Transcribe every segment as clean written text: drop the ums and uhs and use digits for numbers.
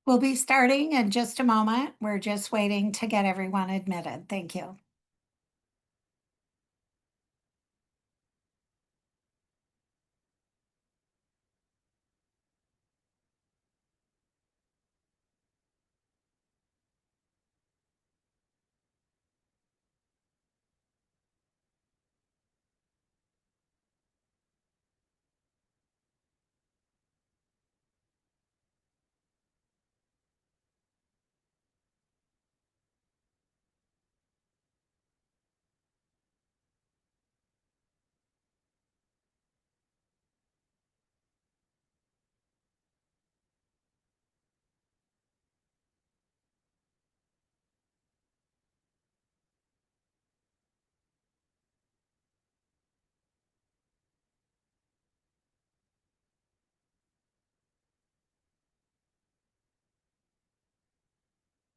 We'll be starting in just a moment. We're just waiting to get everyone admitted. Thank you.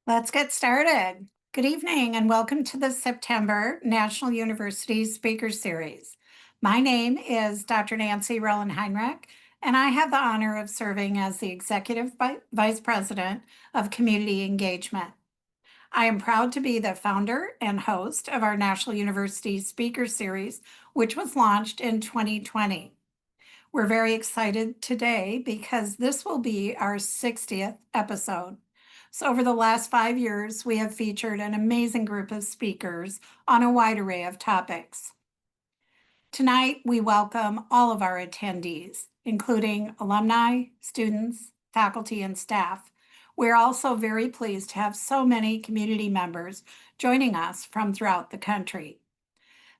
Let's get started. Good evening and welcome to the September National University Speaker Series. My name is Dr. Nancy Roland Heinrich, and I have the honor of serving as the Executive Vice President of Community Engagement. I am proud to be the founder and host of our National University Speaker Series, which was launched in 2020. We're very excited today because this will be our 60th episode. So, over the last 5 years, we have featured an amazing group of speakers on a wide array of topics. Tonight, we welcome all of our attendees, including alumni, students, faculty, and staff. We're also very pleased to have so many community members joining us from throughout the country.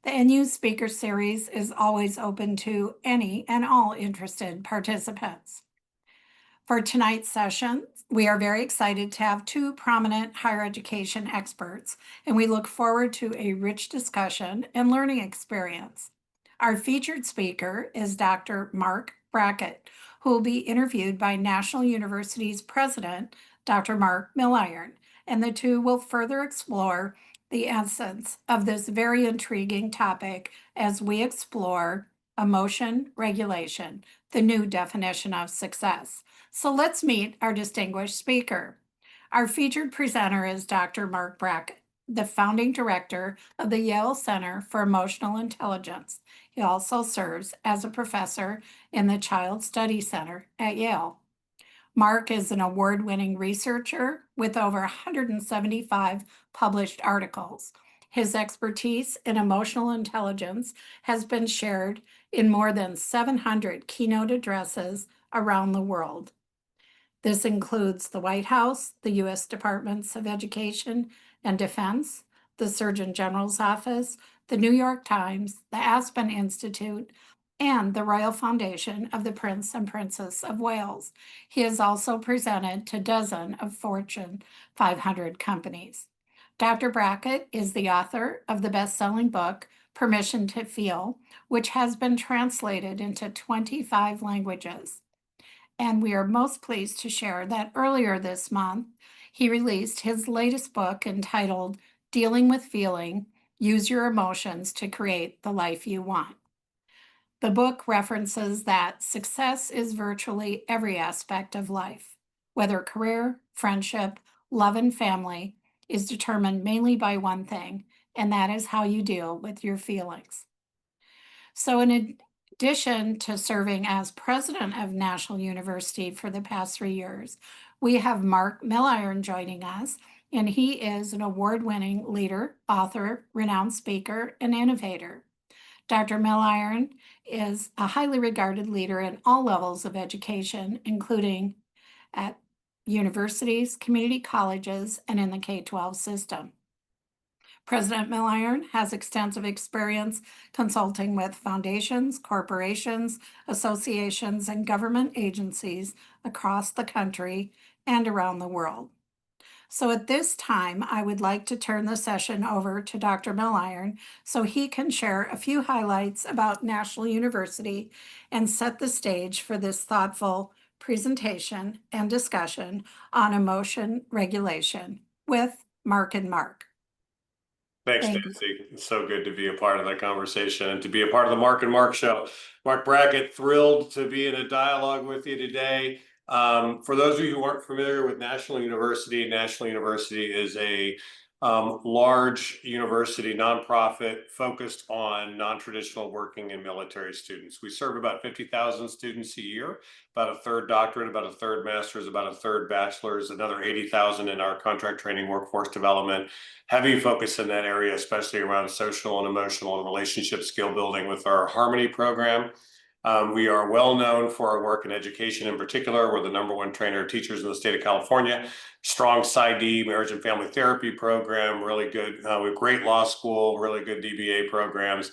The NU Speaker Series is always open to any and all interested participants. For tonight's session, we are very excited to have two prominent higher education experts, and we look forward to a rich discussion and learning experience. Our featured speaker is Dr. Mark Brackett, who will be interviewed by National University's president, Dr. Mark Milliron, and the two will further explore the essence of this very intriguing topic as we explore emotion regulation, the new definition of success. So let's meet our distinguished speaker. Our featured presenter is Dr. Mark Brackett, the founding director of the Yale Center for Emotional Intelligence. He also serves as a professor in the Child Study Center at Yale. Mark is an award-winning researcher with over 175 published articles. His expertise in emotional intelligence has been shared in more than 700 keynote addresses around the world. This includes the White House, the U.S. Departments of Education and Defense, the Surgeon General's Office, the New York Times, the Aspen Institute, and the Royal Foundation of the Prince and Princess of Wales. He has also presented to dozens of Fortune 500 companies. Dr. Brackett is the author of the best-selling book, Permission to Feel, which has been translated into 25 languages. And we are most pleased to share that earlier this month, he released his latest book entitled Dealing with Feeling: Use Your Emotions to Create the Life You Want. The book references that success is virtually every aspect of life, whether career, friendship, love, and family, is determined mainly by one thing, and that is how you deal with your feelings. So, in addition to serving as president of National University for the past 3 years, we have Mark Milliron joining us, and he is an award-winning leader, author, renowned speaker, and innovator. Dr. Milliron is a highly regarded leader in all levels of education, including at universities, community colleges, and in the K-12 system. President Milliron has extensive experience consulting with foundations, corporations, associations, and government agencies across the country and around the world. So at this time, I would like to turn the session over to Dr. Milliron so he can share a few highlights about National University and set the stage for this thoughtful presentation and discussion on emotion regulation with Mark and Mark. Thanks, Thank you. Nancy. It's so good to be a part of that conversation and to be a part of the Mark and Mark show. Mark Brackett, thrilled to be in a dialogue with you today. For those of you who aren't familiar with National University is a large university nonprofit focused on non-traditional working and military students. We serve about 50,000 students a year, about a third doctorate, about a third master's, about a third bachelor's, another 80,000 in our contract training workforce development. Heavy focus in that area, especially around social and emotional and relationship skill building with our Harmony program. We are well known for our work in education in particular. We're the #1 trainer of teachers in the state of California. Strong PsyD, marriage and family therapy program, really good. We have great law school, really good DBA programs,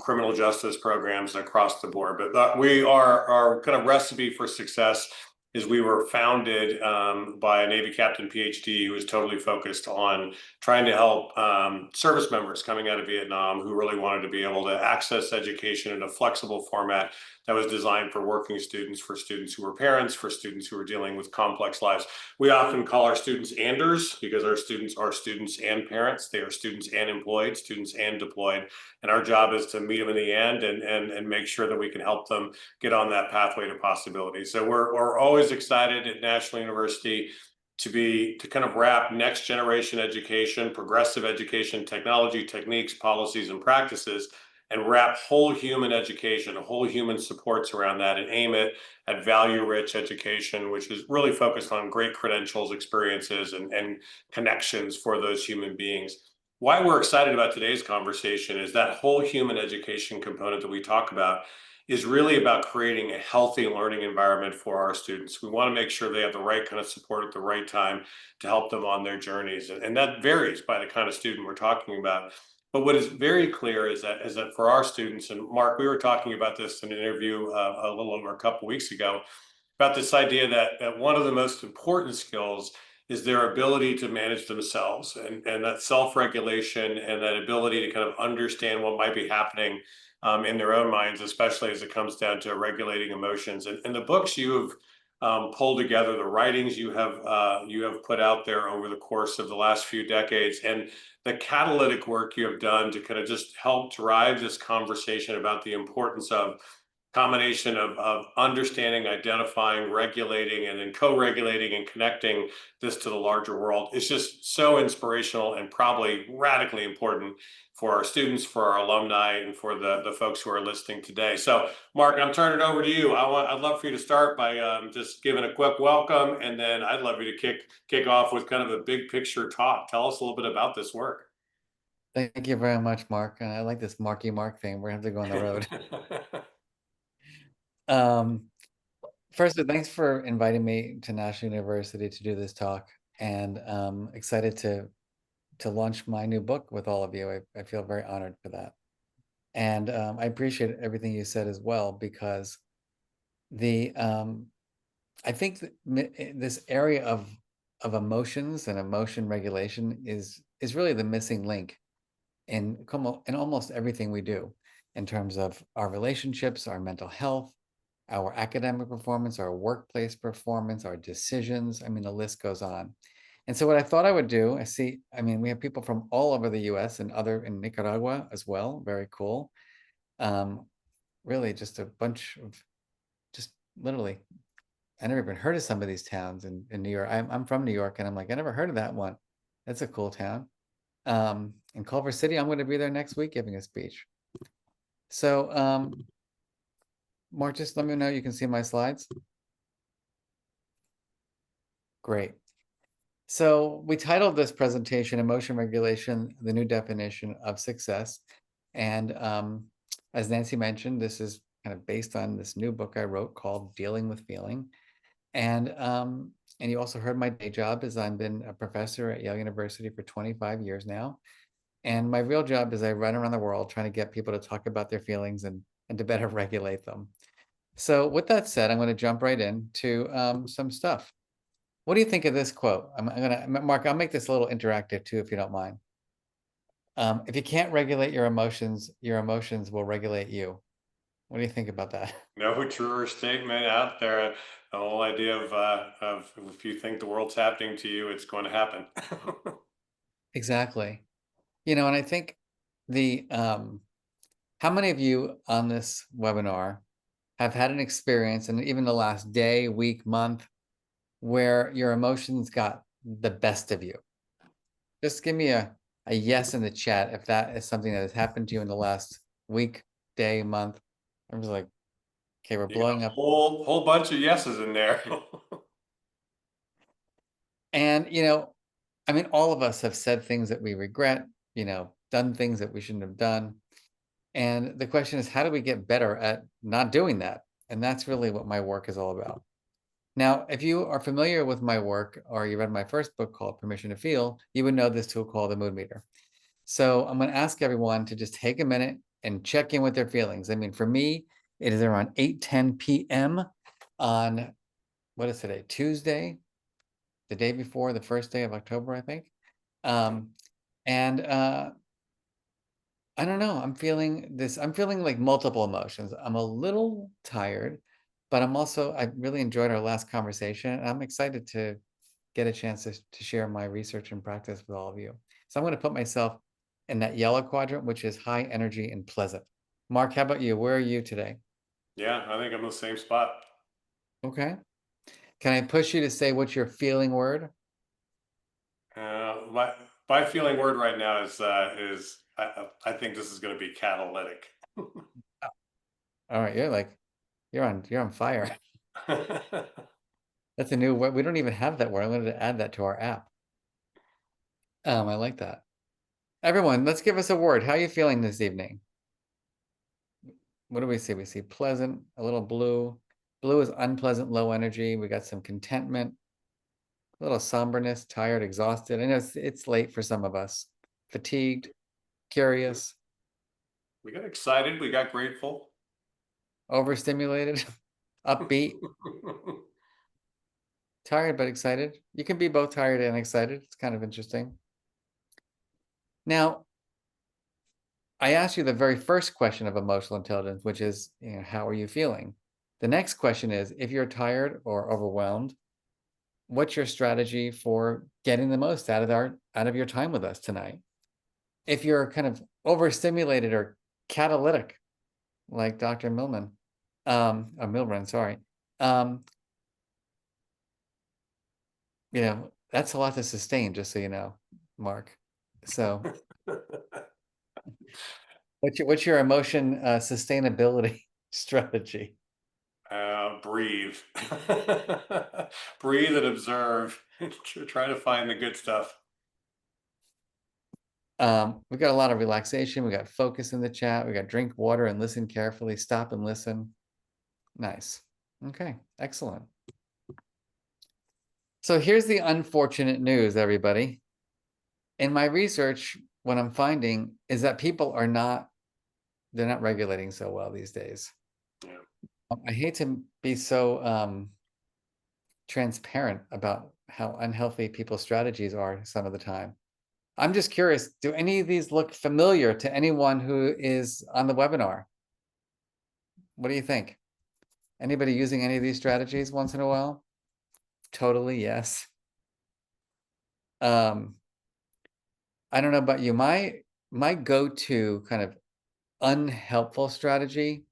criminal justice programs across the board. But we are our kind of recipe for success is we were founded by a Navy captain PhD who was totally focused on trying to help service members coming out of Vietnam who really wanted to be able to access education in a flexible format that was designed for working students, for students who were parents, for students who were dealing with complex lives. We often call our students Anders because our students are students and parents. They are students and employed, students and deployed. And our job is to meet them in the end and make sure that we can help them get on that pathway to possibility. So we're always excited at National University to kind of wrap next generation education, progressive education, technology, techniques, policies, and practices, and wrap whole human education, whole human supports around that, and aim it at value-rich education, which is really focused on great credentials, experiences, and connections for those human beings. Why we're excited about today's conversation is that whole human education component that we talk about is really about creating a healthy learning environment for our students. We want to make sure they have the right kind of support at the right time to help them on their journeys. And that varies by the kind of student we're talking about. But what is very clear is that for our students, and Mark, we were talking about this in an interview a little over a couple weeks ago, about this idea that one of the most important skills is their ability to manage themselves and that self-regulation and that ability to kind of understand what might be happening in their own minds, especially as it comes down to regulating emotions. And the books you have pulled together, the writings you have put out there over the course of the last few decades, and the catalytic work you have done to kind of just help drive this conversation about the importance of combination of understanding, identifying, regulating, and then co-regulating and connecting this to the larger world is just so inspirational and probably radically important for our students, for our alumni, and for the folks who are listening today. So, Mark, I'm turning it over to you. I'd love for you to start by just giving a quick welcome, and then I'd love you to kick off with kind of a big picture talk. Tell us a little bit about this work. Thank you very much, Mark. And I like this Marky Mark thing. We're gonna have to go on the road. Um, First, thanks for inviting me to National University to do this talk, and excited to launch my new book with all of you. I feel very honored for that, and I appreciate everything you said as well because the I think that this area of emotions and emotion regulation is really the missing link in almost everything we do in terms of our relationships, our mental health, our academic performance, our workplace performance, our decisions. I mean, the list goes on. And so what I thought I would do, I mean, we have people from all over the US and in Nicaragua as well. Very cool. Um, Really just a bunch of just literally, I never even heard of some of these towns in New York. I'm from New York and I'm like, I never heard of that one. That's a cool town. In Culver City, I'm going to be there next week giving a speech. So, Mark, just let me know you can see my slides. Great. So we titled this presentation, Emotion Regulation, the New Definition of Success. And as Nancy mentioned, this is kind of based on this new book I wrote called Dealing with Feeling. And you also heard my day job is I've been a professor at Yale University for 25 years now. And my real job is I run around the world trying to get people to talk about their feelings and to better regulate them. So with that said, I'm going to jump right into some stuff. What do you think of this quote? Mark, I'll make this a little interactive too, if you don't mind. If you can't regulate your emotions will regulate you. What do you think about that? No truer statement out there. The whole idea of if you think the world's happening to you, it's going to happen. Exactly. And I think how many of you on this webinar have had an experience, and even the last day, week, month, where your emotions got the best of you? Just give me a yes in the chat if that is something that has happened to you in the last week, day, month. I was like, okay, we're You got blowing a up. whole bunch of yeses in there. And, you know, I mean, all of us have said things that we regret, you know, done things that we shouldn't have done. And the question is, how do we get better at not doing that? And that's really what my work is all about. Now, if you are familiar with my work or you read my first book called Permission to Feel, you would know this tool called the Mood Meter. So I'm going to ask everyone to just take a minute and check in with their feelings. I mean, for me, it is around 8:10 p.m. on, what is today? Tuesday, the day before the first day of October, I think. Um, and I don't know. I'm feeling like multiple emotions. I'm a little tired, but I really enjoyed our last conversation. And I'm excited to get a chance to share my research and practice with all of you. So I'm going to put myself in that yellow quadrant, which is high energy and pleasant. Mark, how about you? Where are you today? Yeah, I think I'm in the same spot. Okay. Can I push you to say what's your feeling word? My feeling word right now is I think this is going to be catalytic. All right, you're on fire. That's a new word. We don't even have that word. I'm going to add that to our app. I like that. Everyone, let's give us a word. How are you feeling this evening? What do we see? We see pleasant, a little blue. Blue is unpleasant, low energy. We got some contentment, a little somberness, tired, exhausted. I know it's late for some of us. Fatigued, curious, We got excited. We got grateful. overstimulated, upbeat, tired but excited. You can be both tired and excited. It's kind of interesting. Now, I asked you the very first question of emotional intelligence, which is, you know, how are you feeling? The next question is, if you're tired or overwhelmed, what's your strategy for getting the most out of your time with us tonight? If you're kind of overstimulated or catalytic, like Dr. Millman, or Milburn, sorry, um, you know, that's a lot to sustain, just so you know, Mark. So what's your emotion sustainability strategy? Breathe. Breathe and observe. Try to find the good stuff. We got a lot of relaxation. We got focus in the chat. We got drink water and listen carefully. Stop and listen. Nice. Okay, excellent. So here's the unfortunate news, everybody. In my research, what I'm finding is that people they're not regulating so well these days. Yeah. I hate to be so transparent about how unhealthy people's strategies are some of the time. I'm just curious, do any of these look familiar to anyone who is on the webinar? What do you think? Anybody using any of these strategies once in a while? Totally, yes. I don't know about you. My go-to kind of unhelpful strategy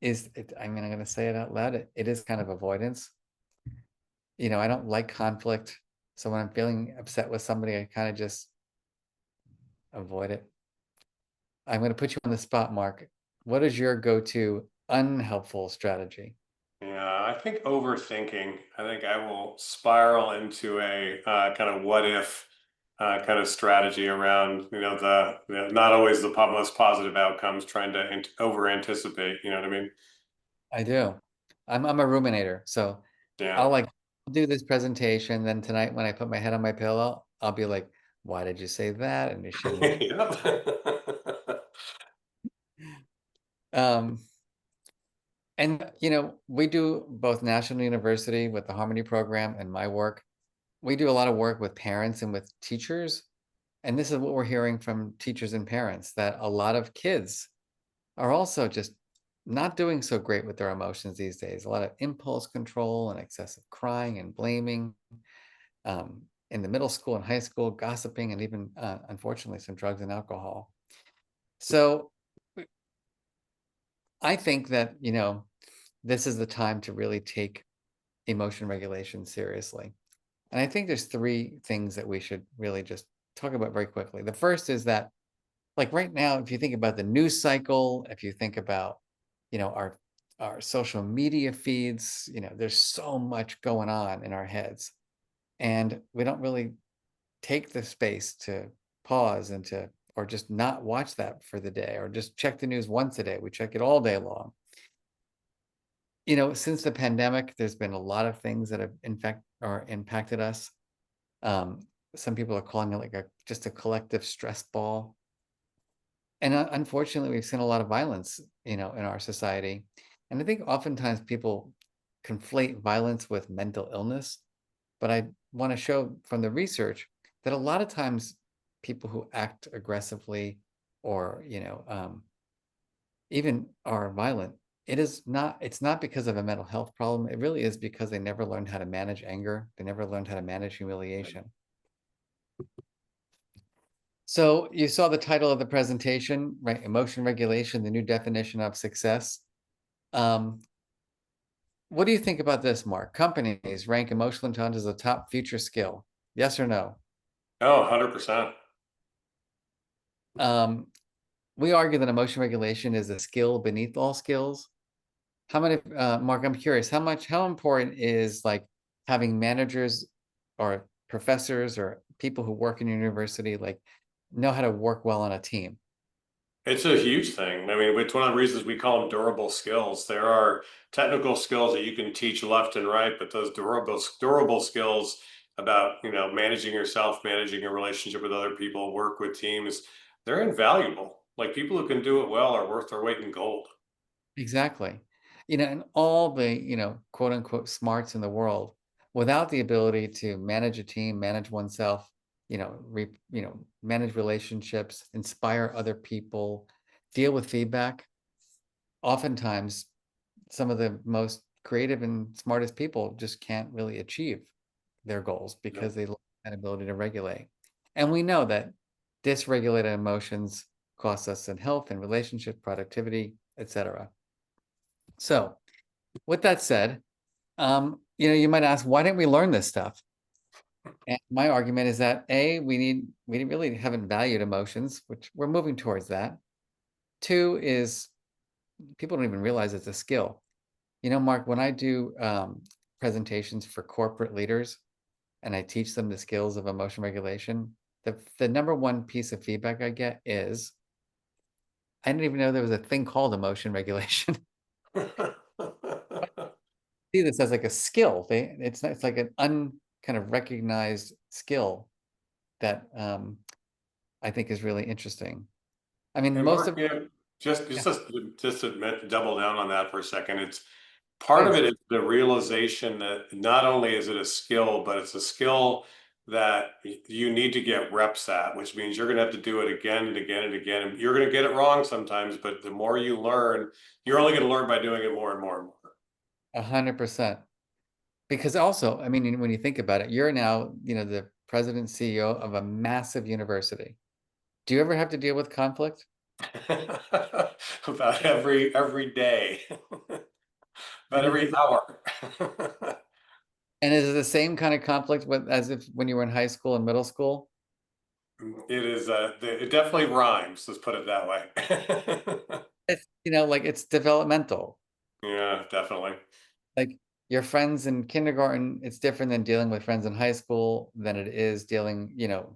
is, I mean, I'm going to say it out loud. It is kind of avoidance. You know, I don't like conflict. So when I'm feeling upset with somebody, I kind of just avoid it. I'm going to put you on the spot, Mark. What is your go-to unhelpful strategy? Yeah, I think overthinking. I think I will spiral into a kind of what if kind of strategy around, you know, the not always the most positive outcomes, trying to over anticipate. You know what I mean? I do. I'm a ruminator, so Yeah. I'll like do this presentation. Then tonight, when I put my head on my pillow, I'll be like, "Why did you say that?" And you shouldn't. Yep. Um, and you know, we do both National University with the Harmony program and my work. We do a lot of work with parents and with teachers. And this is what we're hearing from teachers and parents, that a lot of kids are also just not doing so great with their emotions these days. A lot of impulse control and excessive crying and blaming. In the middle school and high school, gossiping, and even, unfortunately, some drugs and alcohol. So I think that, you know, this is the time to really take emotion regulation seriously. And I think there's three things that we should really just talk about very quickly. The first is that, like right now, if you think about the news cycle, if you think about, our social media feeds, there's so much going on in our heads. And we don't really take the space to pause and to, or just not watch that for the day, or just check the news once a day. We check it all day long. Since the pandemic, there's been a lot of things that have impacted us. Some people are calling it like just a collective stress ball. And unfortunately, we've seen a lot of violence, in our society. And I think oftentimes people conflate violence with mental illness. But I want to show from the research that a lot of times people who act aggressively or, even are violent, it's not because of a mental health problem. It really is because they never learned how to manage anger. They never learned how to manage humiliation. So you saw the title of the presentation, right? Emotion regulation, the new definition of success. What do you think about this, Mark? Companies rank emotional intelligence as a top future skill. Yes or no? Oh, 100%. We argue that emotion regulation is a skill beneath all skills. How many, Mark, I'm curious, how important is like having managers or professors or people who work in university, like know how to work well on a team? It's a huge thing. I mean, it's one of the reasons we call them durable skills. There are technical skills that you can teach left and right, but those durable skills about, managing yourself, managing your relationship with other people, work with teams, they're invaluable. Like people who can do it well are worth their weight in gold. Exactly. And all the, quote unquote smarts in the world, without the ability to manage a team, manage oneself, manage relationships, inspire other people, deal with feedback. Oftentimes, some of the most creative and smartest people just can't really achieve their goals because they lack that ability to regulate. And we know that dysregulated emotions cost us in health and relationship, productivity, etc. So, with that said, you might ask, why didn't we learn this stuff? And my argument is that we really haven't valued emotions, which we're moving towards that. Two is people don't even realize it's a skill. Mark, when I do presentations for corporate leaders and I teach them the skills of emotion regulation, the number one piece of feedback I get is, I didn't even know there was a thing called emotion regulation. See this as like a skill. It's like an kind of recognized skill that I think is really interesting. I mean, And most Mark, of just yeah, to double down on that for a second, it's part of please. it is the realization that not only is it a skill, but it's a skill that you need to get reps at, which means you're going to have to do it again and again and again. And you're going to get it wrong sometimes, but the more you learn, you're only going to learn by doing it more and more and more. 100%. Because also, I mean, when you think about it, you're now, the president CEO of a massive university. Do you ever have to deal with conflict? About every day, about And is every it, hour. and is it the same kind of conflict as if when you were in high school and middle school? It is, it definitely rhymes, let's put it that way. It's, like it's developmental. Yeah, definitely. Like your friends in kindergarten, it's different than dealing with friends in high school than it is dealing,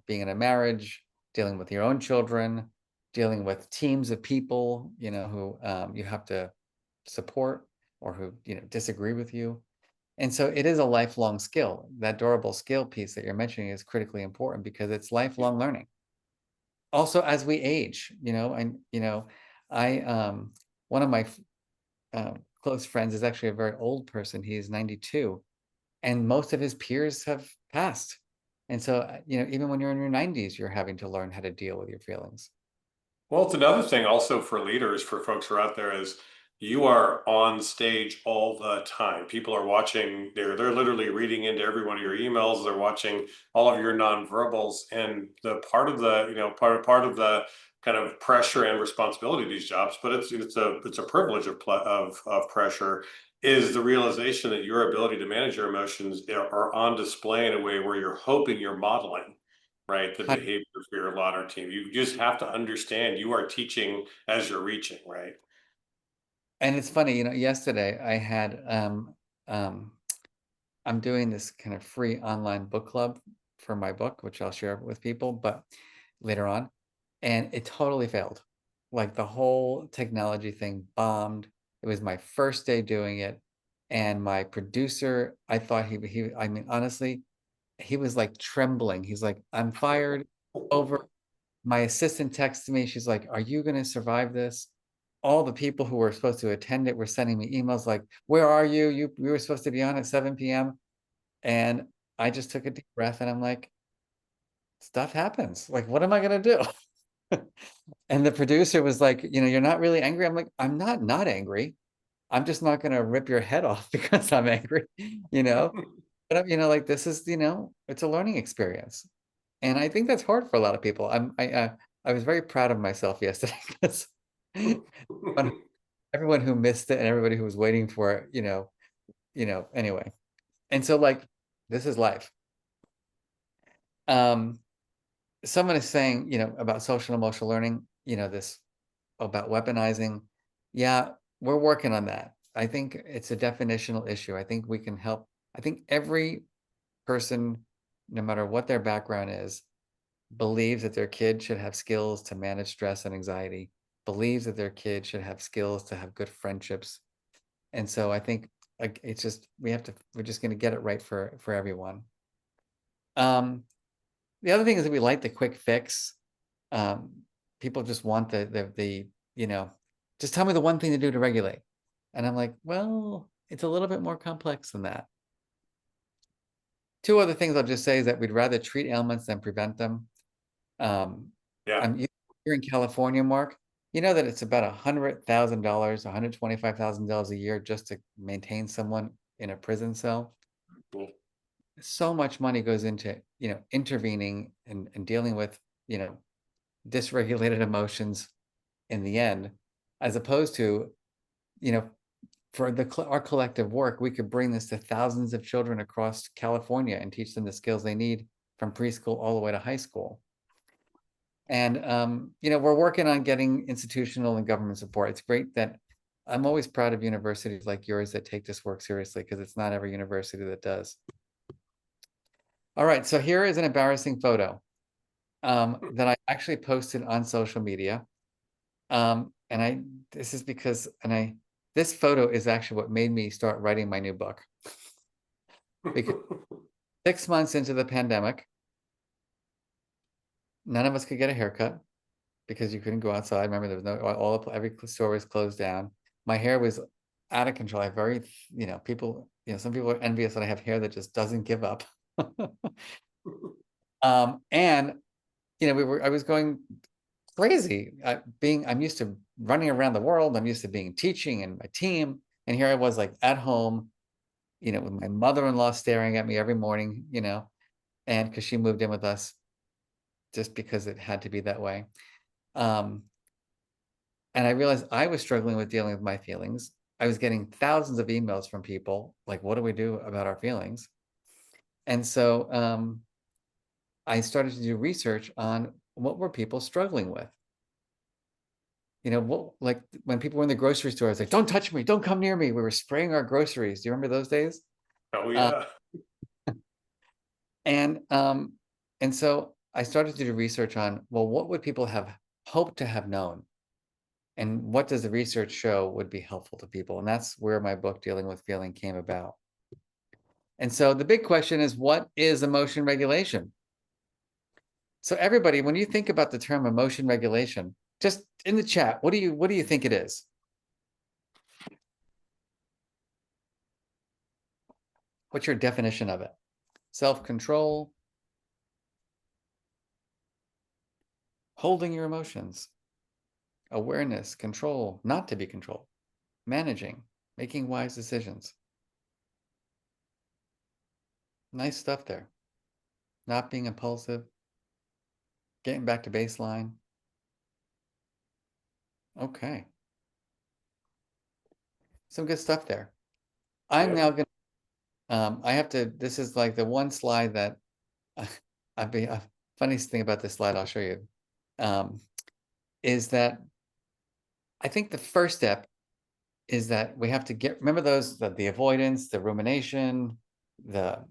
being in a marriage, dealing with your own children, dealing with teams of people, who you have to support or who, disagree with you. And so it is a lifelong skill. That durable skill piece that you're mentioning is critically important because it's lifelong learning. Also, as we age, and I one of my close friends is actually a very old person. He is 92, and most of his peers have passed. And so, even when you're in your 90s, you're having to learn how to deal with your feelings. Well, it's another thing also for leaders, for folks who are out there is you are on stage all the time. People are watching, they're literally reading into every one of your emails, they're watching all of your nonverbals. And the part of the, part of the kind of pressure and responsibility of these jobs, but it's a privilege of pressure is the realization that your ability to manage your emotions are on display in a way where you're hoping you're modeling, right, the behavior for your Lauder team. You just have to understand you are teaching as you're reaching, right? And it's funny, yesterday I had um I'm doing this kind of free online book club for my book, which I'll share with people, but later on, and it totally failed. Like the whole technology thing bombed. It was my first day doing it, and my producer, I thought I mean, honestly, he was like trembling. He's like, "I'm fired." Over. My assistant texted me. She's like, "Are you going to survive this?" All the people who were supposed to attend it were sending me emails like, "Where are you? We were supposed to be on at 7 p.m." And I just took a deep breath and I'm like, stuff happens. Like, what am I gonna do? And the producer was like, "You're not really angry." I'm like, "I'm not angry. I'm just not gonna rip your head off because I'm angry, you know? But like this is, it's a learning experience. And I think that's hard for a lot of people. I was very proud of myself yesterday because everyone who missed it and everybody who was waiting for it, anyway. And so like this is life. Um, Someone is saying, about social emotional learning, this about weaponizing. Yeah, we're working on that. I think it's a definitional issue. I think we can help. I think every person, no matter what their background is, believes that their kid should have skills to manage stress and anxiety, believes that their kid should have skills to have good friendships. And so I think like it's just we're just going to get it right for everyone. Um, the other thing is that we like the quick fix. Um, People just want the just tell me the one thing to do to regulate. And I'm like, well, it's a little bit more complex than that. Two other things I'll just say is that we'd rather treat ailments than prevent them. Yeah. I'm here in California, Mark. You know that it's about $100,000, $125,000 a year just to maintain someone in a prison cell. Cool. So much money goes into, intervening and dealing with, dysregulated emotions in the end, as opposed to, you know, for our collective work, we could bring this to thousands of children across California and teach them the skills they need from preschool all the way to high school. And we're working on getting institutional and government support. It's great that I'm always proud of universities like yours that take this work seriously because it's not every university that does. All right, so here is an embarrassing photo that I actually posted on social media. This is because, this photo is actually what made me start writing my new book. Because 6 months into the pandemic, none of us could get a haircut because you couldn't go outside. Remember, there was every store was closed down. My hair was out of control. I have very, people, some people are envious that I have hair that just doesn't give up. And I was going crazy. I'm used to running around the world. I'm used to being teaching and my team. And here I was like at home, with my mother-in-law staring at me every morning, and because she moved in with us just because it had to be that way. And I realized I was struggling with dealing with my feelings. I was getting thousands of emails from people like, what do we do about our feelings? And so I started to do research on what were people struggling with. Like when people were in the grocery store, I was like, don't touch me, don't come near me. We were spraying our groceries. Do you remember those days? Oh yeah. And so I started to do research on, well, what would people have hoped to have known? And what does the research show would be helpful to people? And that's where my book, Dealing with Feeling, came about. And so the big question is, what is emotion regulation? So everybody, when you think about the term emotion regulation, just in the chat, what do you think it is? What's your definition of it? Self-control, holding your emotions, awareness, control, not to be controlled, managing, making wise decisions. Nice stuff there. Not being impulsive, getting back to baseline. Okay. Some good stuff there. I'm Yeah. now gonna, I have to, this is like the one slide that funniest thing about this slide I'll show you, is that I think the first step is that we have to remember those, the avoidance, the rumination, the,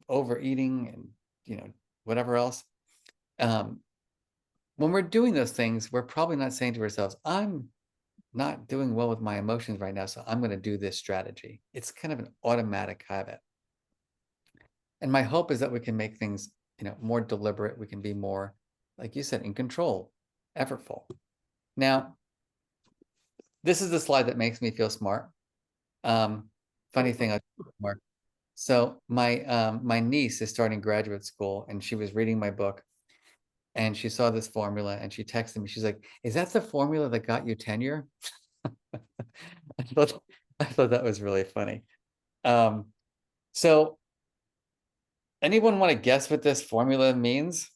overeating and, whatever else. When we're doing those things, we're probably not saying to ourselves, I'm not doing well with my emotions right now, so I'm going to do this strategy. It's kind of an automatic habit. And my hope is that we can make things, more deliberate. We can be more, like you said, in control, effortful. Now, this is the slide that makes me feel smart. Funny thing, Mark. So my niece is starting graduate school, and she was reading my book, and she saw this formula, and she texted me. She's like, "Is that the formula that got you tenure?" I thought that was really funny. So anyone want to guess what this formula means?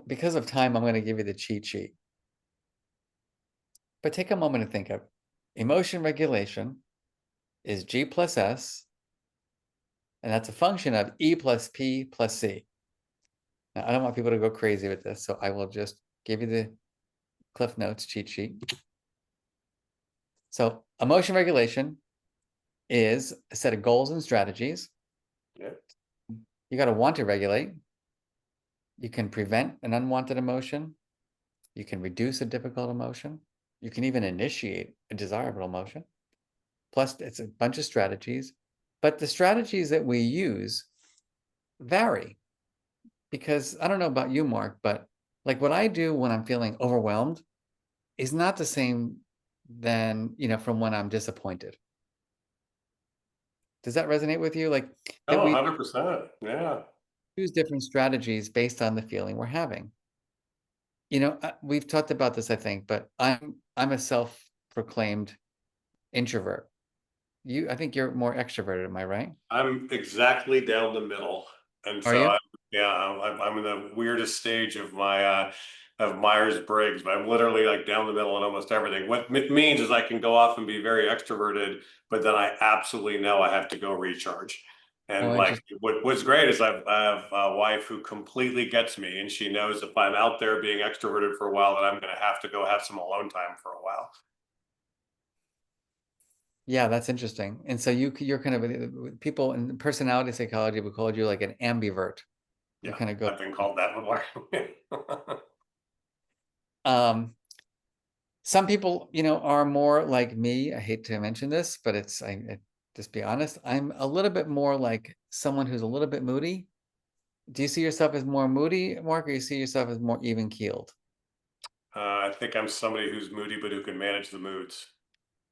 Because of time, I'm going to give you the cheat sheet. But take a moment to think of emotion regulation is G plus S, and that's a function of E plus P plus C. Now, I don't want people to go crazy with this, so I will just give you the Cliff Notes cheat sheet. So emotion regulation is a set of goals and strategies. Yeah. You got to want to regulate. You can prevent an unwanted emotion. You can reduce a difficult emotion. You can even initiate a desirable emotion. Plus, it's a bunch of strategies. But the strategies that we use vary. Because I don't know about you, Mark, but like what I do when I'm feeling overwhelmed is not the same than, from when I'm disappointed. Does that resonate with you? Like that Oh, we 100%. Yeah. use different strategies based on the feeling we're having. We've talked about this, I think, but I'm a self-proclaimed introvert. I think you're more extroverted, am I right? I'm exactly down the middle. And Are so you? I'm in the weirdest stage of my of Myers-Briggs, but I'm literally like down the middle in almost everything. What it means is I can go off and be very extroverted, but then I absolutely know I have to go recharge. Oh, And like interesting. what's great is I have a wife who completely gets me, and she knows if I'm out there being extroverted for a while, that I'm going to have to go have some alone time for a while. Yeah, that's interesting. And so you're kind of people in personality psychology would call you like an ambivert. You Yeah, kind of go. I've been called that before. Um, some people, are more like me. I hate to mention this, but just be honest. I'm a little bit more like someone who's a little bit moody. Do you see yourself as more moody, Mark, or you see yourself as more even keeled? I think I'm somebody who's moody, but who can manage the moods.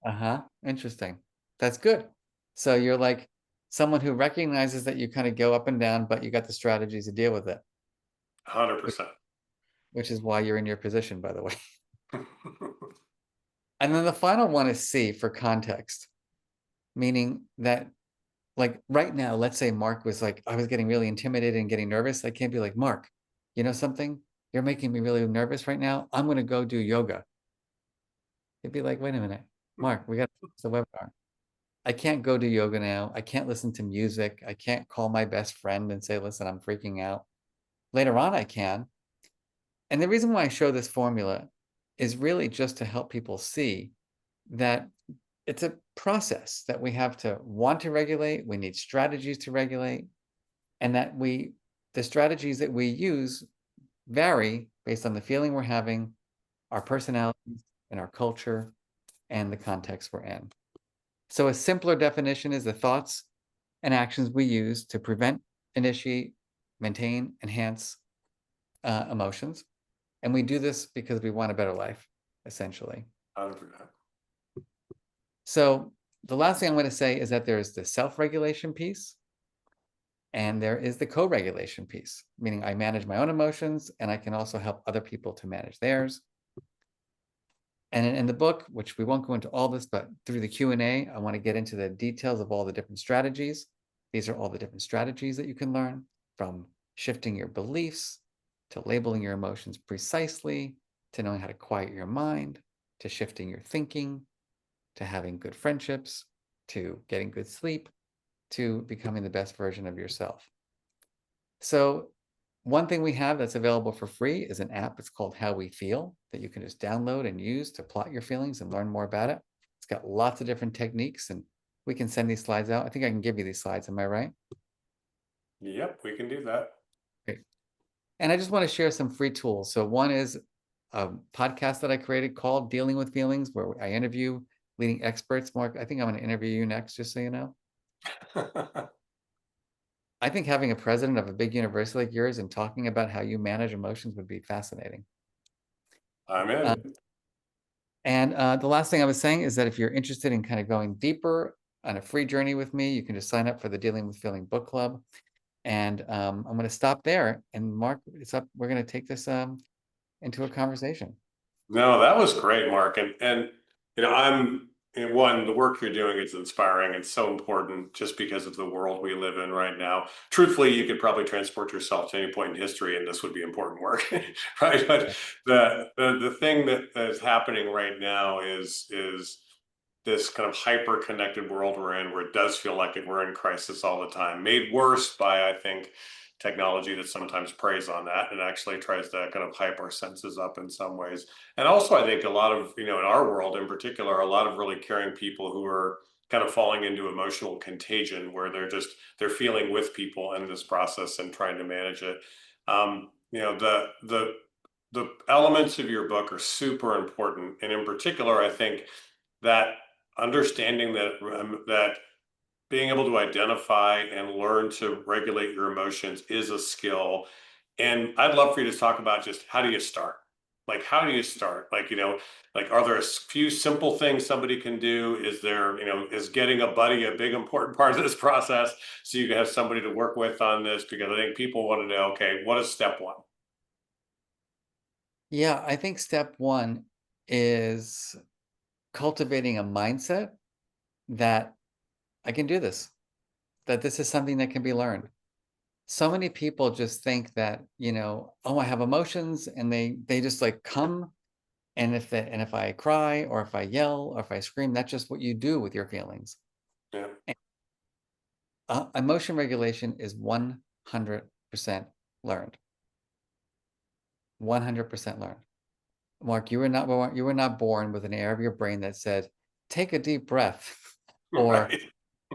Uh-huh. Interesting. That's good. So you're like someone who recognizes that you kind of go up and down, but you got the strategies to deal with it, 100%. which is why you're in your position, by the way. And then the final one is C for context, meaning that like right now, let's say Mark was like, I was getting really intimidated and getting nervous. I can't be like, Mark, you know something? You're making me really nervous right now. I'm going to go do yoga. He'd be like, wait a minute, Mark, we got the webinar. I can't go do yoga now. I can't listen to music. I can't call my best friend and say, listen, I'm freaking out. Later on, I can. And the reason why I show this formula is really just to help people see that it's a process that we have to want to regulate. We need strategies to regulate, and that the strategies that we use vary based on the feeling we're having, our personalities, and our culture, and the context we're in. So a simpler definition is the thoughts and actions we use to prevent, initiate, maintain, enhance emotions. And we do this because we want a better life, essentially. 100%. So the last thing I'm going to say is that there's the self-regulation piece and there is the co-regulation piece, meaning I manage my own emotions and I can also help other people to manage theirs. And in the book, which we won't go into all this, but through the Q&A, I want to get into the details of all the different strategies. These are all the different strategies that you can learn, from shifting your beliefs, to labeling your emotions precisely, to knowing how to quiet your mind, to shifting your thinking, to having good friendships, to getting good sleep, to becoming the best version of yourself. So one thing we have that's available for free is an app. It's called How We Feel that you can just download and use to plot your feelings and learn more about it. It's got lots of different techniques, and we can send these slides out. I think I can give you these slides. Am I right? Yep, we can do that. Great. And I just want to share some free tools. So one is a podcast that I created called Dealing with Feelings, where I interview leading experts. Mark, I think I'm going to interview you next, just so you know. I think having a president of a big university like yours and talking about how you manage emotions would be fascinating. I'm Uh, in. And the last thing I was saying is that if you're interested in kind of going deeper on a free journey with me, you can just sign up for the Dealing with Feeling book club. And I'm going to stop there. And Mark, it's up. We're going to take this into a conversation. No, that was great, Mark. And one, the work you're doing is inspiring and so important just because of the world we live in right now. Truthfully, you could probably transport yourself to any point in history and this would be important work, right? But the thing that is happening right now is this kind of hyper connected world we're in, where it does feel like we're in crisis all the time, made worse by, I think, technology that sometimes preys on that and actually tries to kind of hype our senses up in some ways. And also, I think a lot of, in our world in particular, a lot of really caring people who are kind of falling into emotional contagion, where they're feeling with people in this process and trying to manage it. The elements of your book are super important, and in particular, I think that understanding that being able to identify and learn to regulate your emotions is a skill. And I'd love for you to talk about just how do you start? Like, how do you start? Like, are there a few simple things somebody can do? Is there, is getting a buddy a big important part of this process so you can have somebody to work with on this? Because I think people want to know, okay, what is step one? Yeah, I think step one is cultivating a mindset that I can do this, that this is something that can be learned. So many people just think that, oh, I have emotions and they just like come. And if I cry or if I yell or if I scream, that's just what you do with your feelings. Yeah. Emotion regulation is 100% learned. 100% learned. Mark, you were not born with an area of your brain that said, take a deep breath, or Right.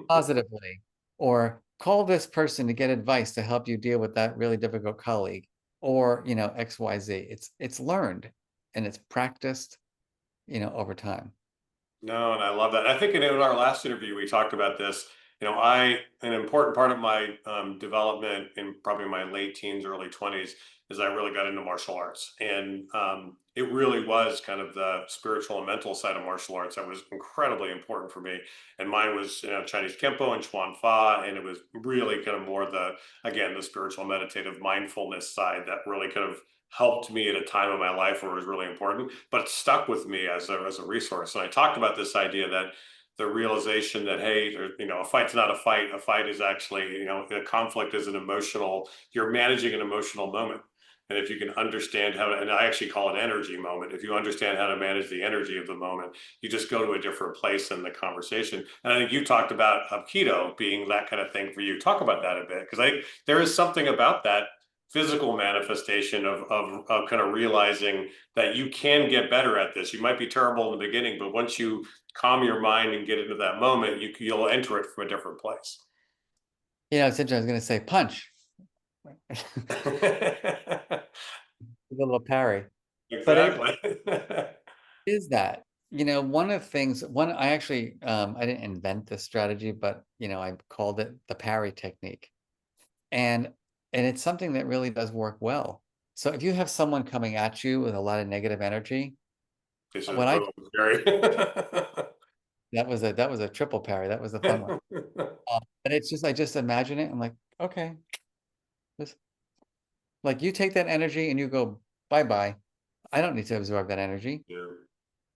positively, or call this person to get advice to help you deal with that really difficult colleague, or XYZ. It's learned and it's practiced, over time. No, and I love that. I think in our last interview, we talked about this. An important part of my development in probably my late teens, early 20s, is I really got into martial arts. And it really was kind of the spiritual and mental side of martial arts that was incredibly important for me. And mine was, Chinese Kempo and Chuan Fa. And it was really kind of more again, the spiritual, meditative mindfulness side that really kind of helped me at a time in my life where it was really important, but it stuck with me as a resource. And I talked about this idea that the realization that, hey, a fight's not a fight. A fight is actually, a conflict is you're managing an emotional moment. And if you can understand and I actually call it energy moment. If you understand how to manage the energy of the moment, you just go to a different place in the conversation. And I think you talked about Hapkido being that kind of thing for you. Talk about that a bit, because there is something about that physical manifestation of kind of realizing that you can get better at this. You might be terrible in the beginning, but once you calm your mind and get into that moment, you'll enter it from a different place. It's interesting. I was going to say punch. A little parry. But it Exactly. is that, one of the things, I actually, I didn't invent this strategy, but, I called it the parry technique. And it's something that really does work well. So if you have someone coming at you with a lot of negative energy, It's just what I boom, very. that was a triple parry. That was the fun one. But it's just I just imagine it. I'm like, okay, this like you take that energy and you go bye-bye. I don't need to absorb that energy. Yeah.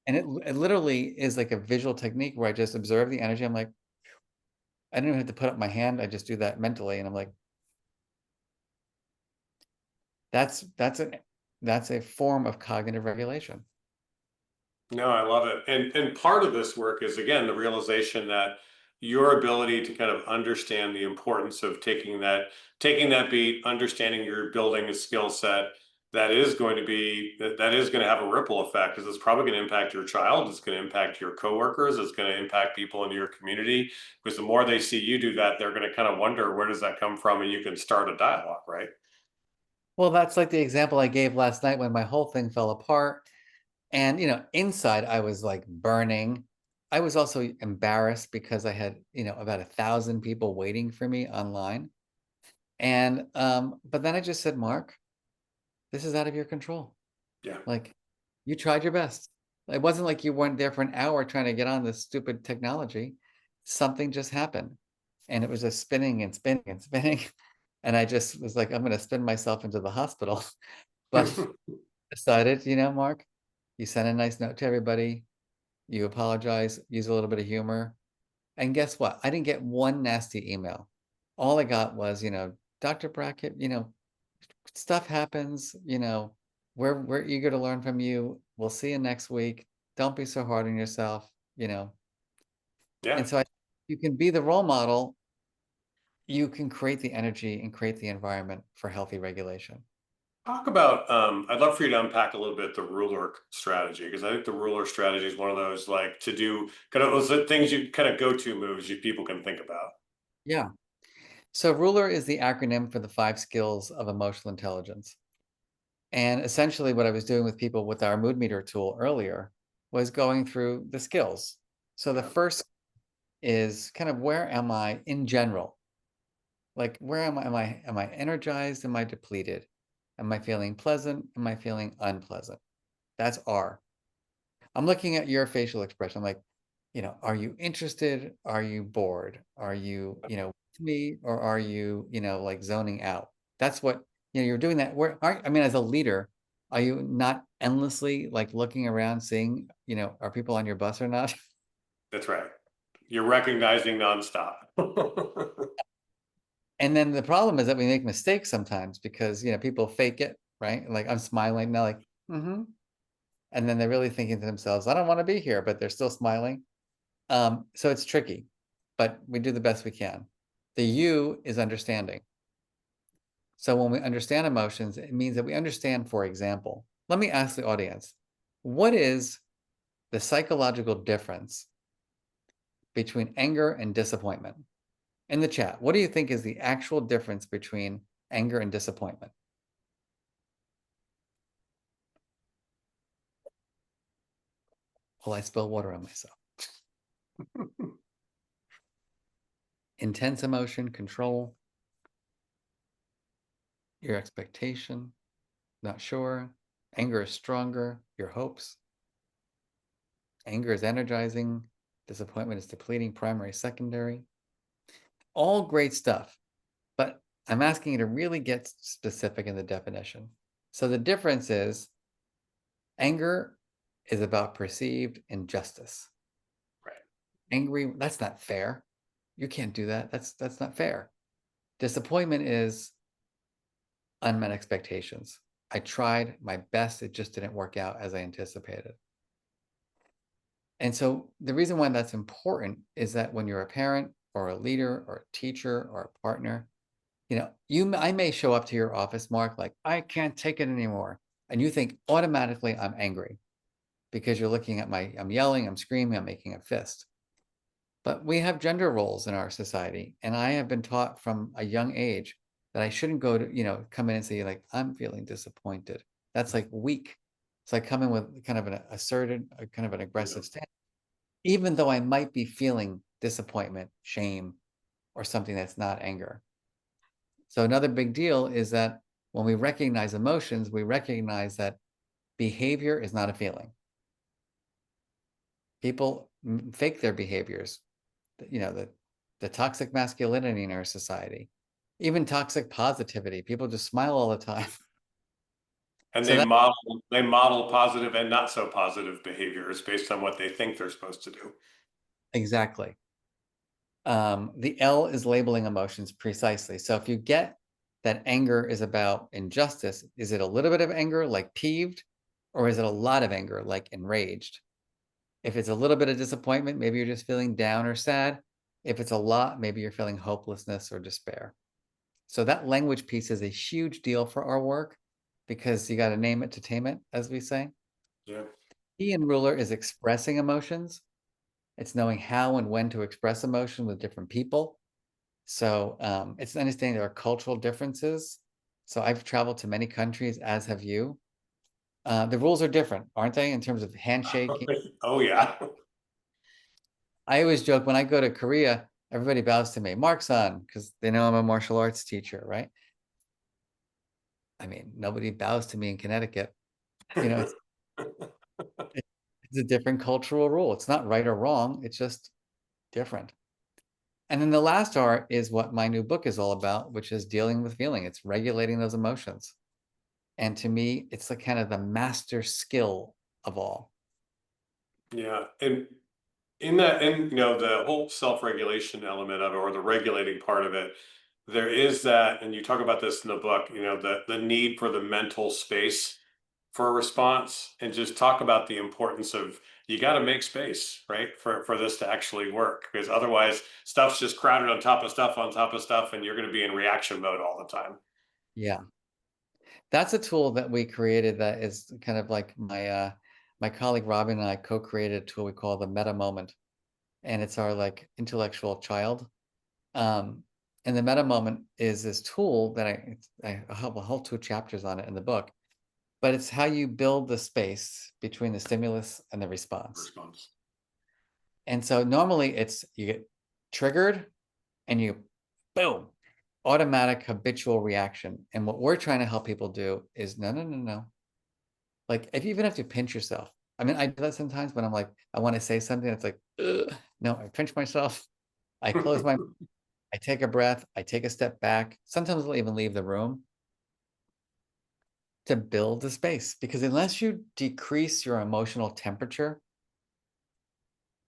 And it literally is like a visual technique where I just observe the energy. I'm like, I don't even have to put up my hand. I just do that mentally. And I'm like, that's a form of cognitive regulation. No, I love it. And part of this work is, again, the realization that your ability to kind of understand the importance of taking that beat, understanding you're building a skill set that is going to have a ripple effect, because it's probably going to impact your child, it's going to impact your coworkers, it's going to impact people in your community, because the more they see you do that, they're going to kind of wonder, where does that come from, and you can start a dialogue, right? Well, that's like the example I gave last night when my whole thing fell apart. And, inside I was like burning. I was also embarrassed because I had, about 1,000 people waiting for me online. And, but then I just said, Mark, this is out of your control. Yeah. Like, you tried your best. It wasn't like you weren't there for an hour trying to get on this stupid technology. Something just happened. And it was just spinning and spinning and spinning. And I just was like, I'm going to spin myself into the hospital. But decided, Mark, you sent a nice note to everybody. You apologize, use a little bit of humor. And guess what? I didn't get one nasty email. All I got was, Dr. Brackett, stuff happens, we're eager to learn from you. We'll see you next week. Don't be so hard on yourself, Yeah. And so you can be the role model. You can create the energy and create the environment for healthy regulation. Talk about, I'd love for you to unpack a little bit the ruler strategy, because I think the ruler strategy is one of those, like, to do kind of those things, you kind of go-to moves people can think about. Yeah. So ruler is the acronym for the 5 skills of emotional intelligence. And essentially what I was doing with people with our mood meter tool earlier was going through the skills. So the first is kind of, where am I in general? Like, where am I? Am I energized? Am I depleted? Am I feeling pleasant? Am I feeling unpleasant? That's R. I'm looking at your facial expression, like, are you interested? Are you bored? Are you, with me, or are you, like zoning out? That's what, you're doing that. As a leader, are you not endlessly like looking around, seeing, are people on your bus or not? That's right. You're recognizing nonstop. And then the problem is that we make mistakes sometimes because, people fake it, right? Like, I'm smiling now, like, mm-hmm. And then they're really thinking to themselves, I don't want to be here, but they're still smiling. So it's tricky, but we do the best we can. The U is understanding. So when we understand emotions, it means that we understand, for example, let me ask the audience, what is the psychological difference between anger and disappointment? In the chat, what do you think is the actual difference between anger and disappointment? Well, I spill water on myself. Intense emotion, control, your expectation, not sure. Anger is stronger, your hopes. Anger is energizing, disappointment is depleting, primary, secondary. All great stuff, but I'm asking you to really get specific in the definition. So the difference is, anger is about perceived injustice. Right. Angry, that's not fair. You can't do that. That's not fair. Disappointment is unmet expectations. I tried my best, it just didn't work out as I anticipated. And so the reason why that's important is that when you're a parent or a leader or a teacher or a partner, I may show up to your office, Mark, like, I can't take it anymore. And you think automatically I'm angry because you're looking at I'm yelling, I'm screaming, I'm making a fist. But we have gender roles in our society. And I have been taught from a young age that I shouldn't go to, come in and say, like, I'm feeling disappointed. That's like weak. It's like coming with kind of an asserted, kind of an aggressive stance, even though I might be feeling disappointment, shame, or something that's not anger. So another big deal is that when we recognize emotions, we recognize that behavior is not a feeling. People fake their behaviors, the toxic masculinity in our society, even toxic positivity. People just smile all the time. And So they model positive and not so positive behaviors based on what they think they're supposed to do. Exactly. The L is labeling emotions precisely. So if you get that anger is about injustice, is it a little bit of anger, like peeved, or is it a lot of anger, like enraged? If it's a little bit of disappointment, maybe you're just feeling down or sad, If it's a lot, maybe you're feeling hopelessness or despair. So that language piece is a huge deal for our work because you got to name it to tame it, as we say. Yeah. Key and ruler is expressing emotions. It's knowing how and when to express emotion with different people. So it's understanding there are cultural differences. So I've traveled to many countries, as have you. The rules are different, aren't they, in terms of handshaking? Oh, yeah. I always joke when I go to Korea, everybody bows to me, Mark-san, because they know I'm a martial arts teacher, right? I mean, nobody bows to me in Connecticut. You know, it's a different cultural rule. It's not right or wrong. It's just different. And then the last R is what my new book is all about, which is dealing with feeling. It's regulating those emotions. And to me, it's the kind of the master skill of all. Yeah, and in that, and the whole self-regulation element of it, or the regulating part of it, there is that, and you talk about this in the book, the need for the mental space for a response, and just talk about the importance of, you got to make space, right, for this to actually work, because otherwise stuff's just crowded on top of stuff on top of stuff, and you're going to be in reaction mode all the time. Yeah. That's a tool that we created that is kind of like my colleague Robin and I co-created a tool we call the meta moment. And it's our like intellectual child. Um, and the meta moment is this tool that I have a whole 2 chapters on it in the book, but it's how you build the space between the stimulus and the response. Response. And so normally it's you get triggered and you boom, automatic habitual reaction. And what we're trying to help people do is no, no, no, no. Like if you even have to pinch yourself. I mean, I do that sometimes when I'm like, I want to say something. It's like, ugh. No, I pinch myself. I close my, I take a breath. I take a step back. Sometimes I'll even leave the room to build the space because unless you decrease your emotional temperature,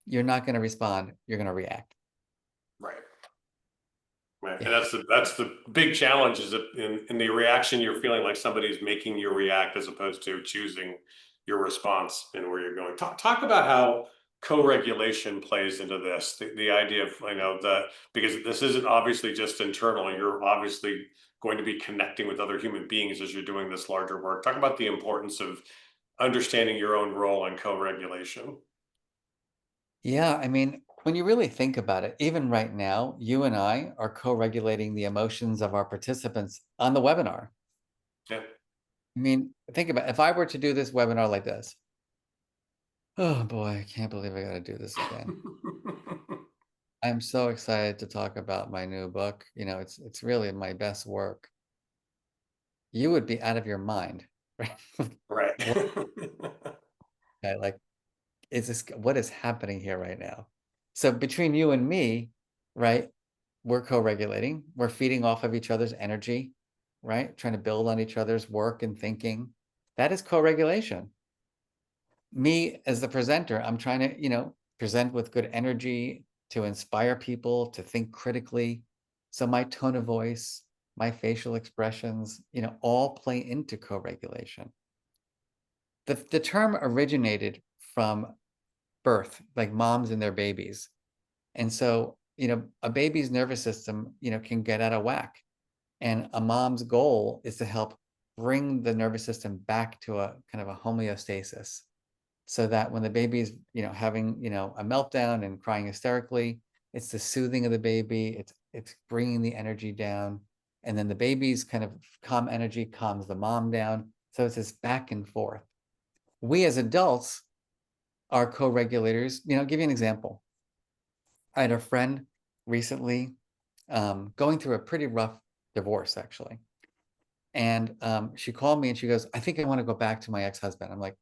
you're not going to respond. You're going to react. Right. Right. Yeah. And that's the big challenge, is that in the reaction, you're feeling like somebody's making you react as opposed to choosing your response and where you're going. Talk about how co-regulation plays into this. The idea of, that, because this isn't obviously just internal, you're obviously going to be connecting with other human beings as you're doing this larger work. Talk about the importance of understanding your own role in co-regulation. Yeah, I mean, when you really think about it, even right now, you and I are co-regulating the emotions of our participants on the webinar. Yeah. I mean, think about if I were to do this webinar like this. Oh boy, I can't believe I got to do this again. I'm so excited to talk about my new book. You know, it's really my best work. You would be out of your mind, right? Right. What, like, is this what is happening here right now? So between you and me, right, we're co-regulating, we're feeding off of each other's energy, right? Trying to build on each other's work and thinking. That is co-regulation. Me as the presenter, I'm trying to, present with good energy to inspire people to think critically. So my tone of voice, my facial expressions, all play into co-regulation. The term originated from birth, like moms and their babies. And so, a baby's nervous system, can get out of whack. And a mom's goal is to help bring the nervous system back to a kind of a homeostasis so that when the baby's, having, a meltdown and crying hysterically, it's the soothing of the baby, it's bringing the energy down. And then the baby's kind of calm energy calms the mom down. So it's this back and forth. We as adults are co-regulators. Give you an example. I had a friend recently going through a pretty rough divorce, actually. And she called me and she goes, I think I want to go back to my ex-husband. I'm like,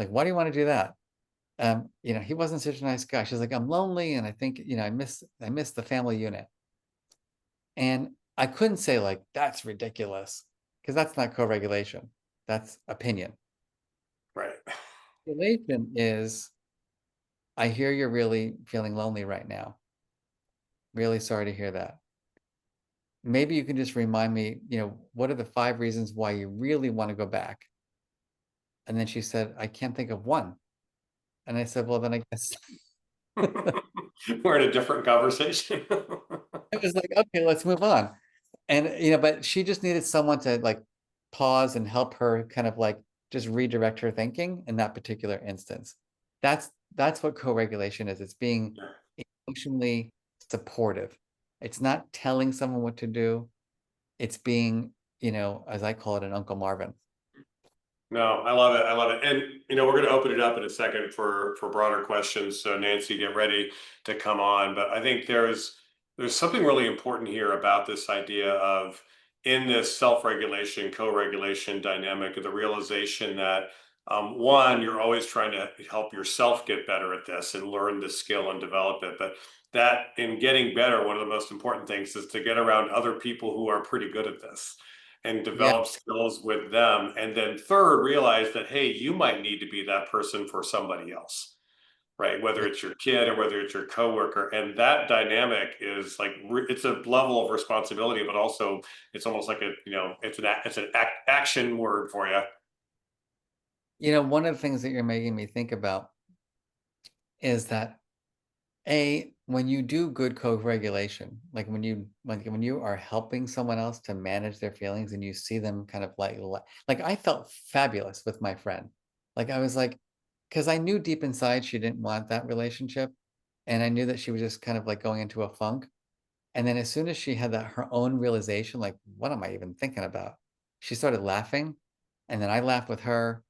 why do you want to do that? He wasn't such a nice guy. She's like, I'm lonely and I think, I miss the family unit. And I couldn't say like, that's ridiculous, because that's not co-regulation. That's opinion. Right. Regulation is, I hear you're really feeling lonely right now. Really sorry to hear that. Maybe you can just remind me, what are the 5 reasons why you really want to go back? And then she said, I can't think of one. And I said, well, then I guess We're in a different conversation. It was like, okay, let's move on. And but she just needed someone to like pause and help her kind of like just redirect her thinking in that particular instance. That's what co-regulation is. It's being emotionally supportive. It's not telling someone what to do. It's being, as I call it, an Uncle Marvin. No, I love it. I love it. And we're going to open it up in a second for broader questions. So Nancy, get ready to come on. But I think there's something really important here about this idea of in this self-regulation, co-regulation dynamic, the realization that one, you're always trying to help yourself get better at this and learn the skill and develop it. But that in getting better, one of the most important things is to get around other people who are pretty good at this and Yeah. develop skills with them. And then third, realize that, hey, you might need to be that person for somebody else, right? Whether Yeah. it's your kid or whether it's your coworker. And that dynamic is like, it's a level of responsibility, but also it's almost like it's an action word for you. One of the things that you're making me think about is that when you do good co-regulation, like when you are helping someone else to manage their feelings and you see them kind of like I felt fabulous with my friend. Like I was like, because I knew deep inside she didn't want that relationship. And I knew that she was just kind of like going into a funk. And then as soon as she had that her own realization, like, what am I even thinking about? She started laughing. And then I laughed with her.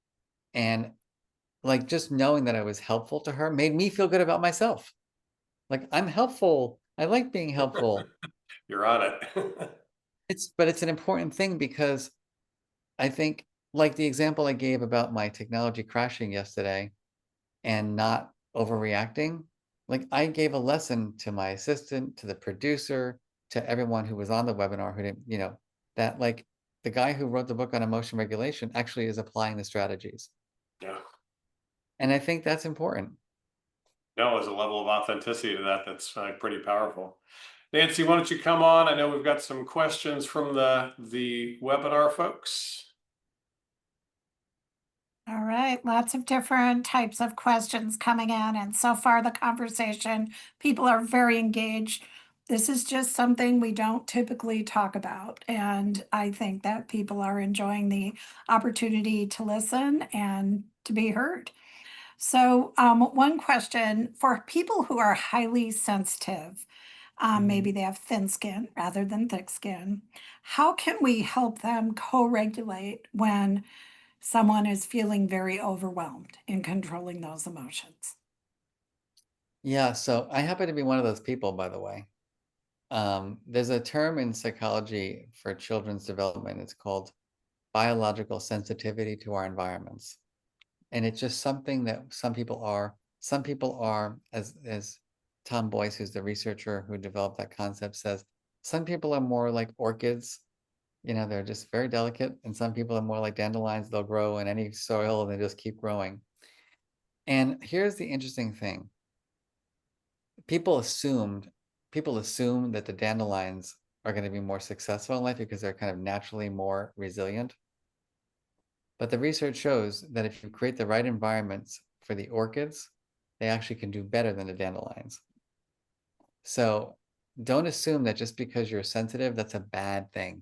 And like just knowing that I was helpful to her made me feel good about myself. Like, I'm helpful. I like being helpful. You're on it. But it's an important thing because I think like the example I gave about my technology crashing yesterday and not overreacting, like I gave a lesson to my assistant, to the producer, to everyone who was on the webinar who didn't, that like the guy who wrote the book on emotion regulation actually is applying the strategies. Yeah. And I think that's important. No, there's a level of authenticity to that that's pretty powerful. Nancy, why don't you come on? I know we've got some questions from the webinar folks. All right, lots of different types of questions coming in, and so far the conversation, people are very engaged. This is just something we don't typically talk about, and I think that people are enjoying the opportunity to listen and to be heard. So, one question for people who are highly sensitive, maybe they have thin skin rather than thick skin, how can we help them co-regulate when someone is feeling very overwhelmed in controlling those emotions? Yeah, so I happen to be one of those people, by the way. There's a term in psychology for children's development. It's called biological sensitivity to our environments. And it's just something that some people are, as Tom Boyce, who's the researcher who developed that concept, says, some people are more like orchids, they're just very delicate, and some people are more like dandelions, they'll grow in any soil and they just keep growing. And here's the interesting thing. People assume that the dandelions are going to be more successful in life because they're kind of naturally more resilient. But the research shows that if you create the right environments for the orchids, they actually can do better than the dandelions. So don't assume that just because you're sensitive, that's a bad thing.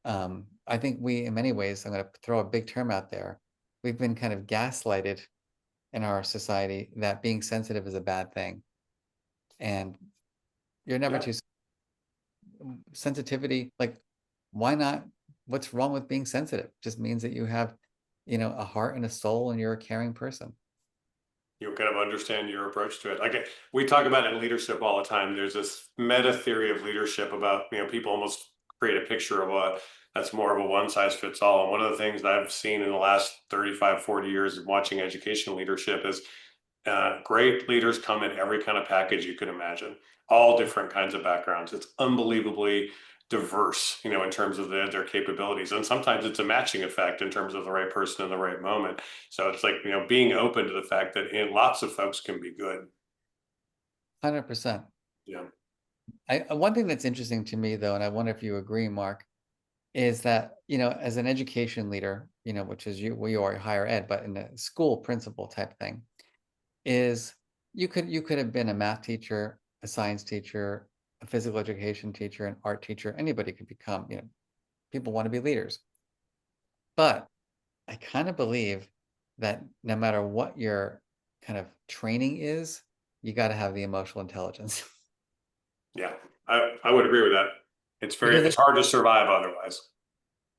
I think we, in many ways, I'm going to throw a big term out there. We've been kind of gaslighted in our society that being sensitive is a bad thing. And you're never Yeah. too sensitivity. Like, why not? What's wrong with being sensitive? Just means that you have, a heart and a soul and you're a caring person. You kind of understand your approach to it. Like we talk about it in leadership all the time. There's this meta theory of leadership about, people almost create a picture of that's more of a one size fits all. And one of the things that I've seen in the last 35, 40 years of watching education leadership is great leaders come in every kind of package you can imagine, all different kinds of backgrounds. It's unbelievably diverse, in terms of their capabilities. And sometimes it's a matching effect in terms of the right person in the right moment. So it's like, being open to the fact that lots of folks can be good. 100%. Yeah. One thing that's interesting to me, though, and I wonder if you agree, Mark, is that, as an education leader, which is we are higher ed, but in a school principal type thing, is You could have been a math teacher, a science teacher, a physical education teacher, an art teacher. Anybody could become, people want to be leaders. But I kind of believe that no matter what your kind of training is, you got to have the emotional intelligence. Yeah, I would agree with that. Because It's hard to survive otherwise.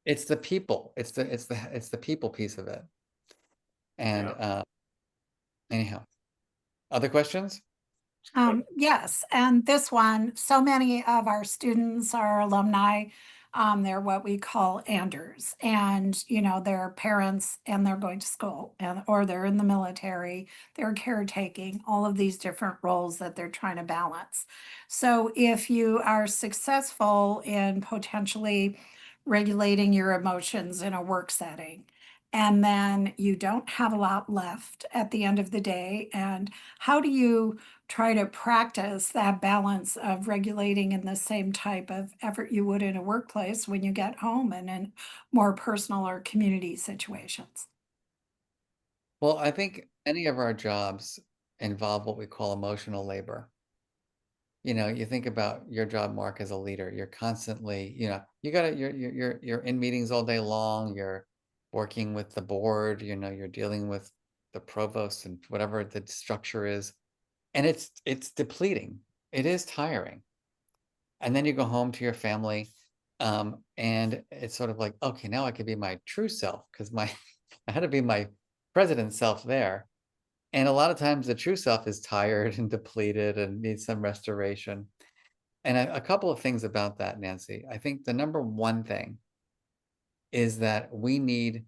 it's the people. It's the people piece of it. And Yeah. anyhow, other questions? Yes, and this one, so many of our students are alumni. They're what we call Anders, and they're parents and they're going to school, or they're in the military, they're caretaking, all of these different roles that they're trying to balance. So if you are successful in potentially regulating your emotions in a work setting, and then you don't have a lot left at the end of the day, and how do you try to practice that balance of regulating in the same type of effort you would in a workplace when you get home and in more personal or community situations? Well, I think any of our jobs involve what we call emotional labor. You think about your job, Mark, as a leader. You're constantly, you gotta, you're in meetings all day long. You're working with the board. You're dealing with the provost and whatever the structure is, and it's depleting. It is tiring. And then you go home to your family, and it's sort of like, okay, now I could be my true self because I had to be my president self there. And a lot of times the true self is tired and depleted and needs some restoration. And a couple of things about that, Nancy. I think the number one thing is that we need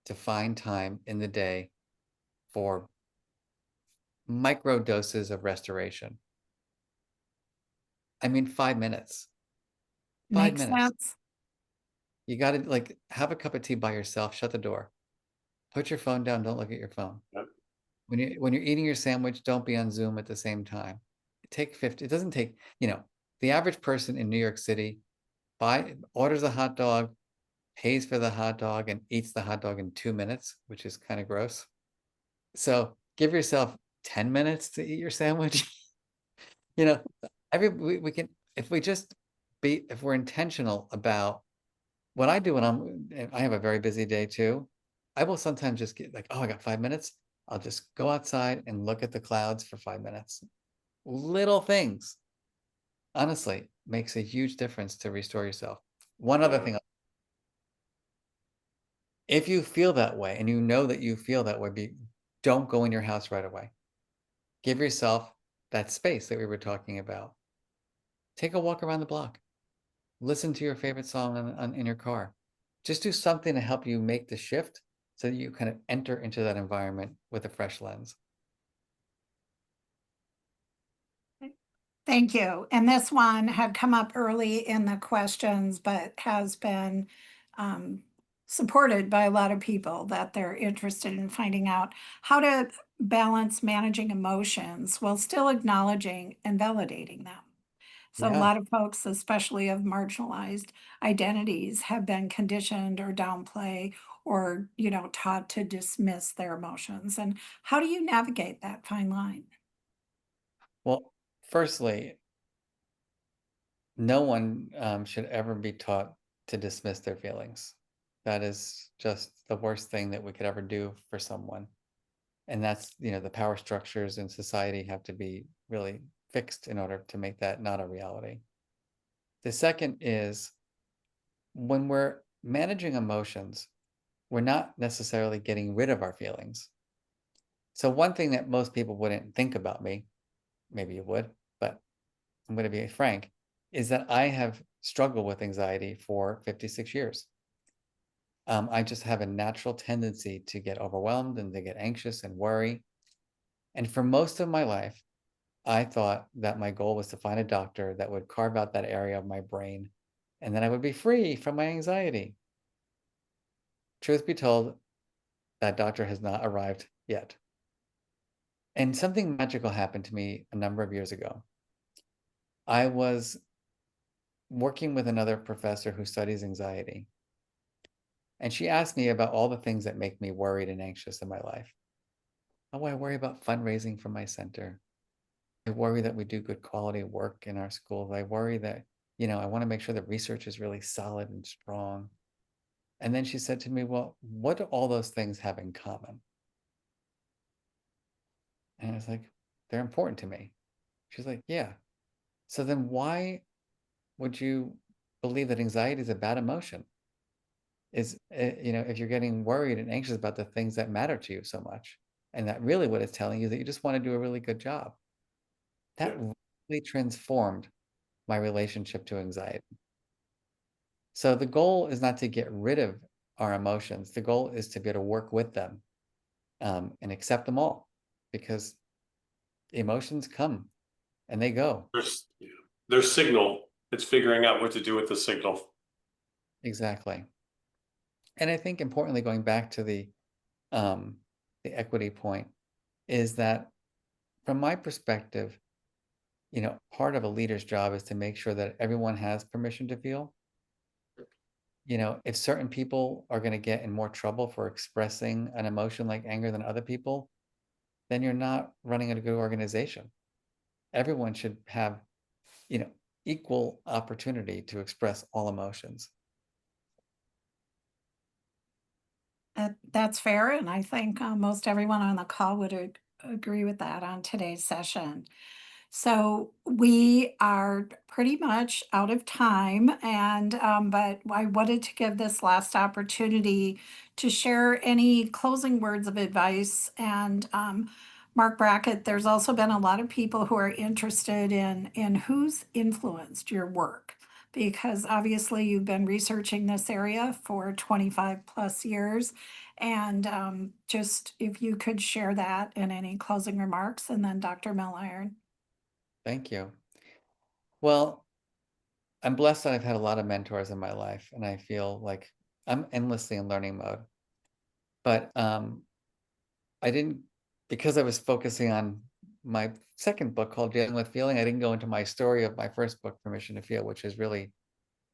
to find time in the day for micro doses of restoration. I mean, 5 minutes. Five Makes minutes. sense? You got to like have a cup of tea by yourself, shut the door, put your phone down, don't look at your phone. Yep. When you're eating your sandwich, don't be on Zoom at the same time. Take 50, it doesn't take, the average person in New York City orders a hot dog, pays for the hot dog, and eats the hot dog in 2 minutes, which is kind of gross. So give yourself 10 minutes to eat your sandwich. you know, we can, if we just if we're intentional about what I do I have a very busy day too. I will sometimes just get like, oh, I got 5 minutes. I'll just go outside and look at the clouds for 5 minutes. Little things, honestly, makes a huge difference to restore yourself. One other Yeah. thing, if you feel that way and you know that you feel that way, don't go in your house right away. Give yourself that space that we were talking about. Take a walk around the block. Listen to your favorite song in your car. Just do something to help you make the shift so that you kind of enter into that environment with a fresh lens. Thank you. And this one had come up early in the questions, but has been um, supported by a lot of people that they're interested in finding out how to balance managing emotions while still acknowledging and validating them. So a Yeah. lot of folks, especially of marginalized identities, have been conditioned or downplay or, taught to dismiss their emotions. And how do you navigate that fine line? Well, firstly, no one should ever be taught to dismiss their feelings. That is just the worst thing that we could ever do for someone. And that's, the power structures in society have to be really fixed in order to make that not a reality. The second is when we're managing emotions, we're not necessarily getting rid of our feelings. So, one thing that most people wouldn't think about me, maybe you would, but I'm going to be frank, is that I have struggled with anxiety for 56 years. I just have a natural tendency to get overwhelmed and to get anxious and worry. And for most of my life, I thought that my goal was to find a doctor that would carve out that area of my brain and then I would be free from my anxiety. Truth be told, that doctor has not arrived yet. And something magical happened to me a number of years ago. I was working with another professor who studies anxiety, and she asked me about all the things that make me worried and anxious in my life. Oh, I worry about fundraising for my center. I worry that we do good quality work in our schools. I worry that, I want to make sure that research is really solid and strong. And then she said to me, well, what do all those things have in common? And I was like, they're important to me. She's like, yeah. So then why would you believe that anxiety is a bad emotion? If you're getting worried and anxious about the things that matter to you so much, and that really what it's telling you that you just want to do a really good job. That Yeah. really transformed my relationship to anxiety. So the goal is not to get rid of our emotions. The goal is to be able to work with them, and accept them all, because emotions come and they go. There's signal. It's figuring out what to do with the signal. Exactly. And I think importantly, going back to um, the equity point, is that from my perspective, part of a leader's job is to make sure that everyone has permission to feel. If certain people are going to get in more trouble for expressing an emotion like anger than other people, then you're not running a good organization. Everyone should have, you know, equal opportunity to express all emotions. That's fair, and I think most everyone on the call would agree with that on today's session. So we are pretty much out of time, and but I wanted to give this last opportunity to share any closing words of advice. And Mark Brackett, there's also been a lot of people who are interested in who's influenced your work, because obviously you've been researching this area for 25 plus years. And just if you could share that in any closing remarks, and then Dr. Milliron. Thank you. Well, I'm blessed that I've had a lot of mentors in my life, and I feel like I'm endlessly in learning mode. But I didn't, because I was focusing on my second book called Dealing with Feeling, I didn't go into my story of my first book, Permission to Feel, which is really,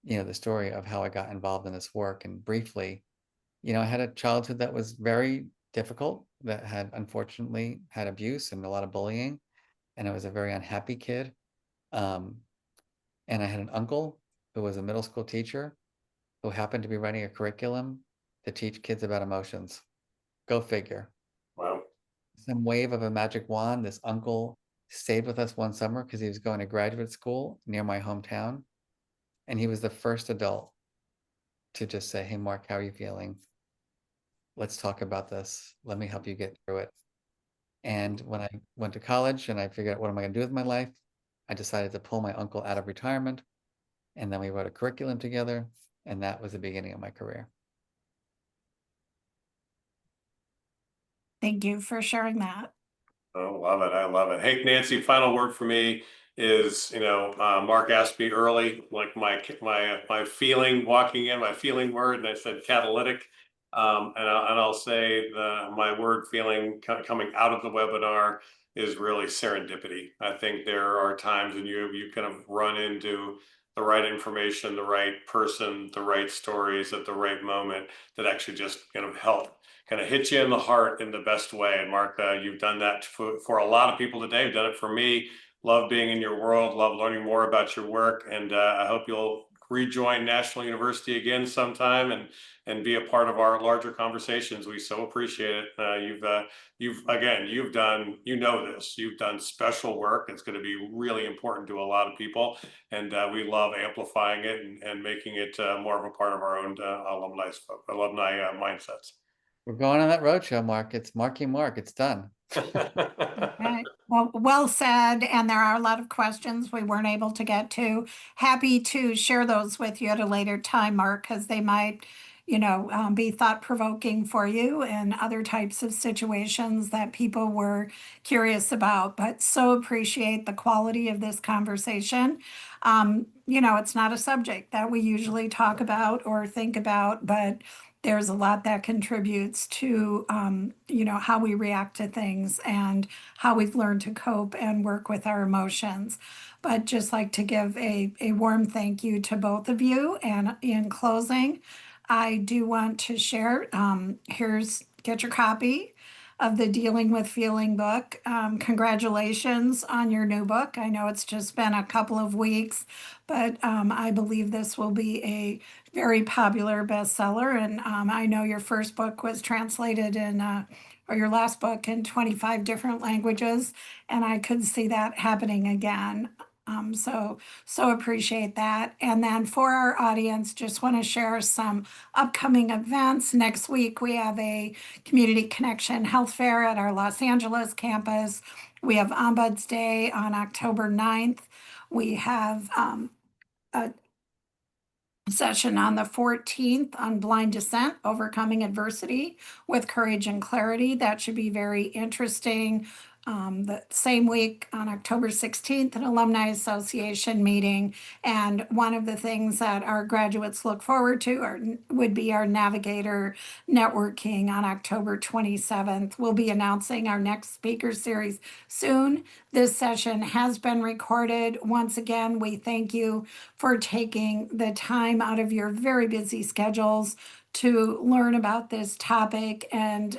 the story of how I got involved in this work. And briefly, I had a childhood that was very difficult, that had unfortunately had abuse and a lot of bullying. And I was a very unhappy kid. Um, and I had an uncle who was a middle school teacher who happened to be running a curriculum to teach kids about emotions. Go figure. Wow. Some wave of a magic wand, this uncle stayed with us one summer because he was going to graduate school near my hometown. And he was the first adult to just say, hey, Mark, how are you feeling? Let's talk about this. Let me help you get through it. And when I went to college and I figured out what am I going to do with my life, I decided to pull my uncle out of retirement. And then we wrote a curriculum together. And that was the beginning of my career. Thank you for sharing that. Oh, love it. I love it. Hey, Nancy, final word for me is, Mark asked me early, like my feeling walking in, my feeling word, and I said catalytic. And I'll say my word feeling coming out of the webinar is really serendipity. I think there are times when you kind of run into the right information, the right person, the right stories at the right moment that actually just kind of help kind of hit you in the heart in the best way. And Mark, you've done that for a lot of people today. You've done it for me. Love being in your world. Love learning more about your work. And I hope you'll rejoin National University again sometime and be a part of our larger conversations. We so appreciate it. You've done, this. You've done special work. It's going to be really important to a lot of people, and we love amplifying it and making it more of a part of our own alumni mindsets. We're going on that roadshow, Mark. It's Marky Mark. It's done. Okay. Well said. And there are a lot of questions we weren't able to get to. Happy to share those with you at a later time, Mark, because they might, be thought provoking for you and other types of situations that people were curious about. But so appreciate the quality of this conversation. It's not a subject that we usually talk about or think about, but there's a lot that contributes to how we react to things and how we've learned to cope and work with our emotions. But just like to give a warm thank you to both of you. And in closing, I do want to share, get your copy of the Dealing with Feeling book. Congratulations on your new book. I know it's just been a couple of weeks, but I believe this will be a very popular bestseller. And I know your first book was translated in, or your last book in 25 different languages, and I could see that happening again. So appreciate that. And then for our audience, just want to share some upcoming events. Next week, we have a Community Connection Health Fair at our Los Angeles campus. We have Ombuds Day on October 9th. We have a session on the 14th on blind descent, overcoming adversity with courage and clarity. That should be very interesting. The same week on October 16th, an alumni association meeting. And one of the things that our graduates look forward to would be our navigator networking on October 27th. We'll be announcing our next speaker series soon. This session has been recorded. Once again, we thank you for taking the time out of your very busy schedules to learn about this topic and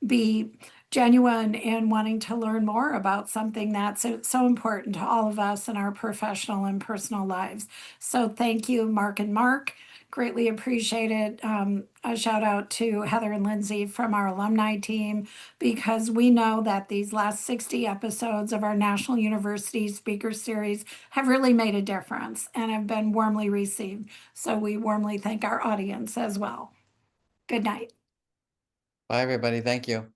be genuine in wanting to learn more about something that's so important to all of us in our professional and personal lives. So thank you, Mark and Mark. Greatly appreciated. A shout out to Heather and Lindsay from our alumni team, because we know that these last 60 episodes of our National University Speaker Series have really made a difference and have been warmly received. So we warmly thank our audience as well. Good night. Bye, everybody. Thank you.